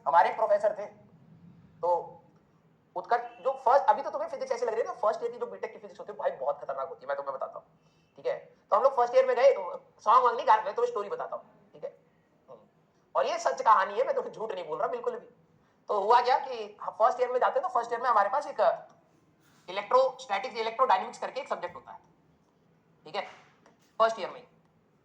हमारे एक प्रोफेसर थे, तो उत्कर्ष जो फर्स्ट, अभी तो तुम्हें फिजिक्स ऐसे लग रही है ना, फर्स्ट ईयर की जो बीटेक की फिजिक्स होती है भाई बहुत खतरनाक होती है, मैं तुम्हें बताता हूँ, ठीक है। तो हम लोग फर्स्ट ईयर में गए, सॉन्ग वांग नहीं गा, मैं तुम्हें स्टोरी बताता हूँ, ठीक है। और ये सच कहानी है, मैं तुम्हें झूठ नहीं बोल रहा बिल्कुल भी। तो हुआ क्या कि फर्स्ट ईयर में जाते हैं, तो फर्स्ट ईयर में हमारे पास एक इलेक्ट्रोस्टैटिक्स इलेक्ट्रोडायनेमिक्स करके एक सब्जेक्ट होता है, ठीक है, फर्स्ट ईयर में।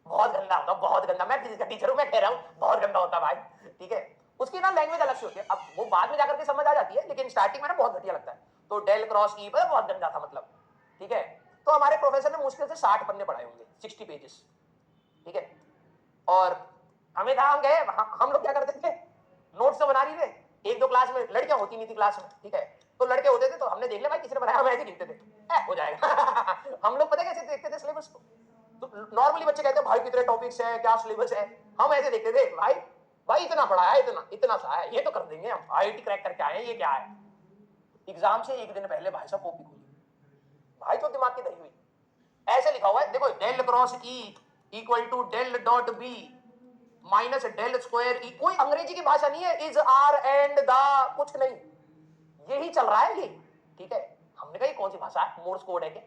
बहुत गंदा होता, बहुत गंदा, मैं फिजिक्स का टीचर हूं, मैं कह रहा हूं बहुत गंदा होता भाई, ठीक है। उसकी ना लैंग्वेज अलग से होती है, अब वो बाद में जाकर के समझ आ जाती है, लेकिन स्टार्टिंग में ना बहुत घटिया लगता है। तो डेल क्रॉस ई पर बहुत गंदा था मतलब, ठीक है। तो हमारे प्रोफेसर ने मुश्किल से 60 पन्ने पढ़ाए होंगे, 60 पेजेस, ठीक है। और हमें था, हम गए, हम लोग क्या करते थे, नोट्स तो बना रही थे, एक दो क्लास में लड़कियां होती नहीं थी क्लास में, ठीक है। तो लड़के होते थे, तो हमने देख लिया भाई किसी ने बनाया, हम ऐसे लिखते थे, हो जाएगा। हम लोग पता कैसे देखते थे सिलेबस को, तो नॉर्मली बच्चे कहते हैं भाई कितने टॉपिक्स है, क्या सिलेबस है, हम ऐसे देखते थे भाई, भाई इतना पढ़ा है, इतना इतना सा है, ये तो कर देंगे हम, आईआईटी क्रैक करके आए हैं, ये क्या है। एग्जाम से एक दिन पहले भाई साहब कॉपी खोली, भाई तो दिमाग की दही हुई, ऐसे लिखा हुआ है देखो, del cross E equal to del dot B minus del square E, कोई अंग्रेजी की भाषा नहीं है, इज आर एंड द, कुछ नहीं, यही चल रहा है ये, ठीक है। हमने कहा ये कौन सी भाषा है, मोर्स कोड है क्या।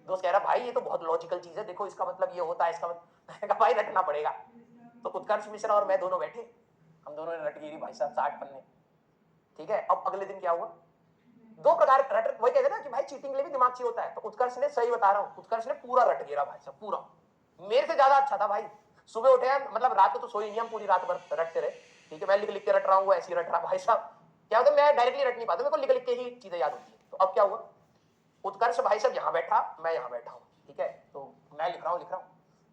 दोस्त कह रहा भाई ये तो बहुत लॉजिकल चीज है, देखो इसका मतलब ये होता है, इसका मतलब, मैंने कहा भाई रटना पड़ेगा। तो उत्कर्ष मिश्रा और मैं दोनों बैठे, हम दोनों ने रट गिरी भाई साहब 60 पन्ने, ठीक है। अब अगले दिन क्या हुआ, दो प्रकार रट, वही कहते ना कि भाई चीटिंग के लिए भी दिमाग चाहिए होता है, तो उत्कर्ष ने, सही बता रहा हूँ, उत्कर्ष ने पूरा रट गिरा भाई साहब, पूरा मेरे से ज्यादा अच्छा था भाई। सुबह उठे हैं, मतलब रात को तो सोई नहीं, हम पूरी रात भर रटते रहे, ठीक है। मैं लिख लिख के रट रहा हूँ, वो ऐसे ही रट रहा भाई साहब। क्या होता है, मैं डायरेक्टली रट नहीं पाता, मेरे को लिख लिख के ही चीजें याद होती है। तो अब क्या हुआ, उत्कर्ष भाई साहब यहाँ बैठा, मैं यहाँ बैठा हूँ, ठीक है। तो मैं लिख रहा हूँ,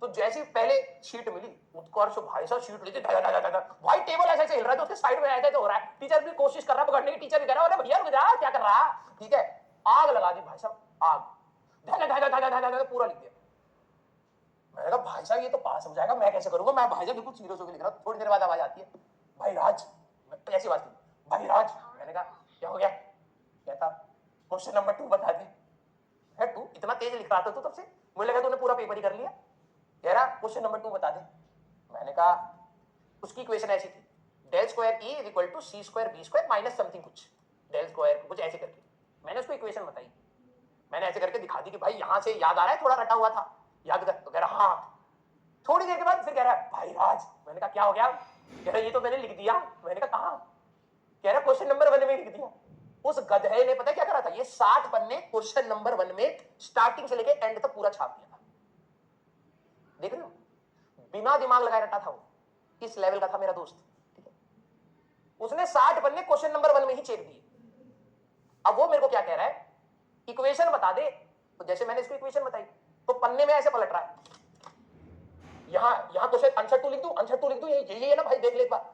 तो जैसी पहले शीट मिली, उत्कर्ष भाई साहब शीट लेते भाई, टेबल ऐसे ऐसे हिल रहा है, तो उसके साइड में ऐसे हो रहा है, टीचर भी कोशिश कर रहा है पकड़ने की, टीचर भी कह रहा है अरे भैया रुक जा, क्या कर रहा है, ठीक है। आग लगा दी भाई साहब, आग, पूरा लिख दिया। मैंने कहा भाई साहब ये तो पास हो जाएगा, मैं कैसे करूंगा, मैं भाई साहब बिल्कुल सीरियस होकर लिख रहा हूँ। थोड़ी देर बाद आवाज आती है, भाई राज, ऐसी आवाज थी, भाई राज। मैंने कहा क्या हो गया, कहता क्वेश्चन नंबर 2 बता दे। है तू इतना तेज लिख रहा था तू तब से, मुझे लगा तूने पूरा पेपर ही कर लिया। कह रहा क्वेश्चन नंबर 2 बता दे। मैंने कहा उसकी इक्वेशन ऐसी थी, del square E is equal to C square B square minus something कुछ, डेल स्क्वायर कुछ ऐसे करके मैंने उसको इक्वेशन बताई। मैंने ऐसे करके दिखा दी कि भाई यहां से याद आ रहा है, थोड़ा रटा हुआ था, याद कर। तो कह रहा हाँ। थोड़ी देर के बाद फिर कह रहा है भाई राज। मैंने कहा क्या हो गया, कह रहा ये तो मैंने लिख दिया। मैंने कहा कहां, कह रहा क्वेश्चन नंबर 1 में लिख दिया। उस गधे ने पता क्या करा था, ये 60 पन्ने क्वेश्चन नंबर 1 में स्टार्टिंग से लेके एंड तक पूरा छाप दिया था। देख रहे हो, बिना दिमाग लगाए रटा था वो, इस लेवल का था मेरा दोस्त, ठीक है। उसने 60 पन्ने क्वेश्चन नंबर 1 में ही चेक दिए। अब वो मेरे को क्या कह रहा है, इक्वेशन बता दे। तो जैसे मैंने इसको इक्वेशन बताई, तो पन्ने में ऐसे पलट रहा है, यहां क्वेश्चन आंसर 2 लिख दूं, आंसर 2 लिख दूं, यही है ना भाई, देख ले एक बार,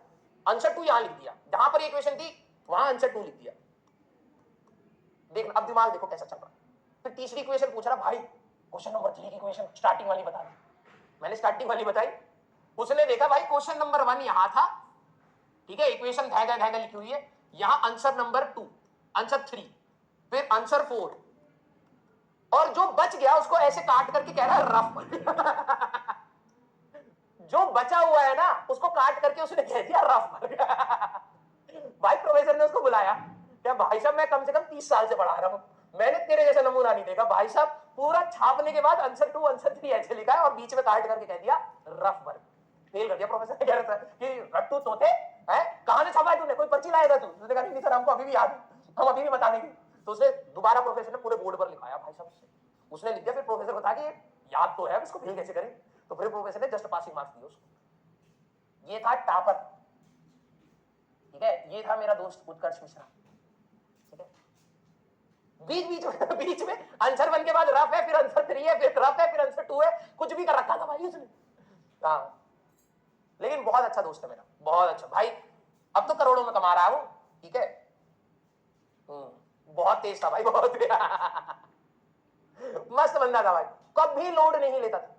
आंसर 2 यहां लिख दिया, जहां पर इक्वेशन थी वहां आंसर 2 लिख दिया। देख अब दिमाग देखो कैसा चल रहा है। फिर तीसरी इक्वेशन पूछ रहा, भाई क्वेश्चन नंबर 3 की इक्वेशन स्टार्टिंग वाली बता दी। मैंने स्टार्टिंग वाली बताई, उसने देखा भाई क्वेश्चन नंबर 1 यहां था, ठीक है, इक्वेशन धागा धागा लिखी हुई है, यहां आंसर नंबर 2, आंसर 3, फिर आंसर 4, और जो बच गया उसको ऐसे काट करके कह रहा है रफ। जो बचा हुआ है ना उसको काट करके उसने कह दिया रफ। भाई प्रोफेसर ने उसको बुलाया, क्या भाई साहब मैं कम से कम 30 साल से पढ़ा रहा हूं, मैंने तेरे जैसा नमूना नहीं देखा भाई साहब, पूरा छापने के बाद आंसर 2 आंसर 3 ऐसे लिखा है और बीच में काट करके कह दिया रफ वर्क। फेल कर दिया प्रोफेसर ने, कह रहा था कि रट्टू तोते हैं, कहां से छापा है तूने, कोई पर्ची लाया था तू। उसने कहा नहीं सर हमको अभी भी याद है, हम अभी भी बता देंगे। तो उसने दोबारा प्रोफेसर ने पूरे बोर्ड पर लिखाया भाई साहब से, उसने लिख दिया। फिर प्रोफेसर बता कि याद तो है, इसको फेल कैसे करें। तो फिर प्रोफेसर ने जस्ट पासिंग मार्क्स दिए उसको। ये था टापर, ठीक है, ये था मेरा दोस्त उत्कर्ष मिश्रा, ठीक है। बीच में आंसर 1 के बाद रफ है, फिर आंसर 3 है, फिर रफ है, फिर आंसर 2 है, कुछ भी कर रखा था भाई उसने। हाँ लेकिन बहुत अच्छा दोस्त है मेरा, बहुत अच्छा भाई, अब तो करोड़ों में कमा रहा है वो, ठीक है। बहुत तेज था भाई, बहुत मस्त बंदा था भाई, कभी लोड नहीं लेता था।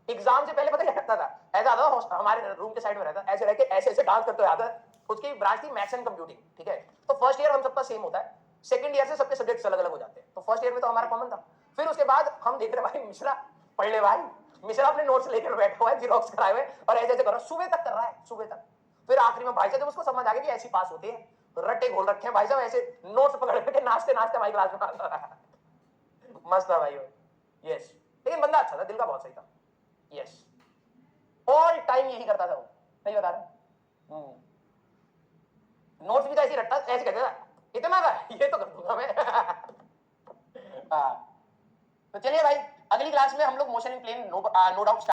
एग्जाम से पहले पता क्या करता था, ऐसा आता था, हमारे रूम के साइड में रहता, ऐसे रह के ऐसे ऐसे डांस करते आता। उसकी ब्रांच थी मैथ्स एंड कंप्यूटिंग, ठीक है। तो फर्स्ट ईयर हम सबका सेम होता है, सेकंड ईयर से सबके सब्जेक्ट्स अलग अलग हो जाते हैं। तो फर्स्ट ईयर में तो हमारा कॉमन था। फिर उसके बाद हम देख रहे भाई मिश्रा पढ़ ले भाई, मिश्रा अपने नोट्स लेकर बैठा हुआ है, जीरोक्स कराए हुए और ऐसे ऐसे कर रहा है, सुबह तक कर रहा है, सुबह तक। फिर आखिरी में भाई साहब जब उसको समझ आ गया कि ऐसी पास होते हैं, रट्टे घोल रखे हैं भाई साहब, ऐसे नोट्स पकड़ के नाचते नाचते हमारी क्लास में पास हो रहा है। मस्त था भाई वो। यस, लेकिन बंदा अच्छा था, दिल का बहुत सही था। यस, ऑल टाइम यही करता था वो, सही बता रहा। नोट्स भी तो ऐसे रट्टा ऐसे कहते था, इतना था ये तो कर दूंगा मैं। हाँ, तो चलिए भाई, अगली क्लास में हम लोग motion in plane no doubt